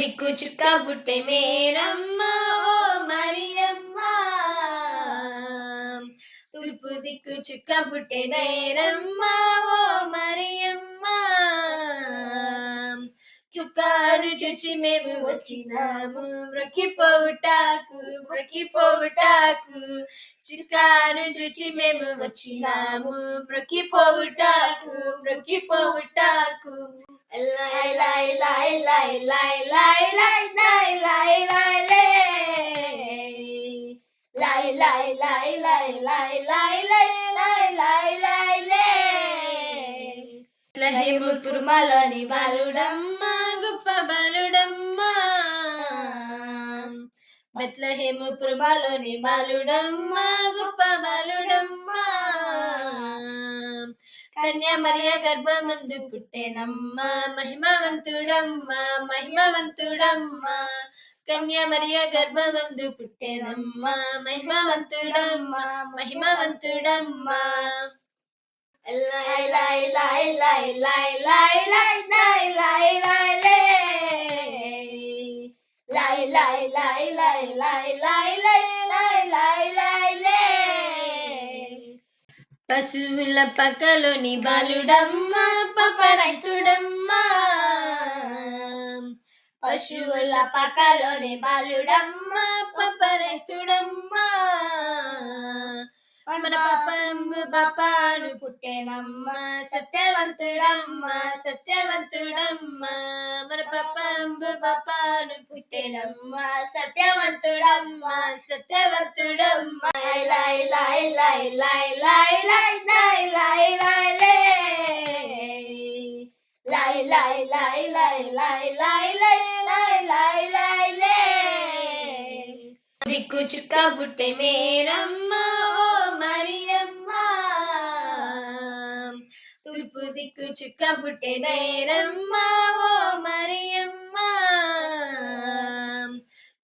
దిక్కు చుక్క పుట్టే మేరమ్మ ఓ మరియమ్మ, తూర్పు దిక్కు చుక్క పుట్టే మేరమ్మ ఓ మరియమ్మ, చుక్కాను చూచి మేము వచ్చినాము మ్రొక్కిపోవుటాకు మ్రొక్కిపోవుటాకు, చుక్కాను చూచి మేము వచ్చినాము మ్రొక్కిపోవుటాకు మ్రొక్కిపోవుటాకు. లై లై లై లై లై లై లై లై లై లై లే, లై లై లై లై లై లై లై లై లై లై లే. బెత్లెహేము పురములోని బాలుడమ్మ గొప్ప బాలుడమ్మ, బెత్లెహేము పురములోని బాలుడమ్మ గొప్ప బాలుడమ్మ, కన్య మరియ గర్భమందు పుట్టెనమ్మ మహిమవంతుడమ్మ మహిమవంతుడమ్మ, కన్య మరియ గర్భమందు పుట్టెనమ్మ మహిమవంతుడమ్మ మహిమవంతుడమ్మ. లై లై లై లై లై లై లై లై లై లై లే, లై లై లై లై లై లై లై లై లై లై లే. పశువుల పక్కలోని బాలుడమ్మ పాప రైతుడమ్మ, పశువుల పక్కలోని బాలుడమ్మ పాప రైతుడమ్మ, మన పాపంబు బాపాను పుట్టెనమ్మ సత్యవంతుడమ్మ సత్యవంతుడమ్మ, మన పాపంబు బాపాను పుట్టెనమ్మ సత్యవంతుడమ్మ సత్యవంతుడమ్మ. లై లై లై లై లై లై లై లై లై లే, లై లై లై లై లై లై లై లై లై లై లే. దిక్కు చుక్క పుట్టే మేరమ్మ ఓ మరియమ్మ, తూర్పు దిక్కు చుక్క పుట్టే మేరమ్మ ఓ మరియమ్మ,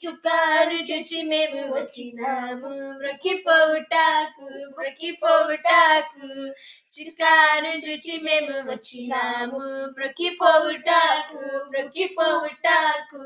చుక్కాను చూచి మేము వచ్చినాము మ్రొక్కిపోవుటాకు మ్రొక్కిపోవుటాకు, చుక్కాను చూచి మేము వచ్చినాము మ్రొక్కిపోవుటాకు మ్రొక్కిపోవుటాకు.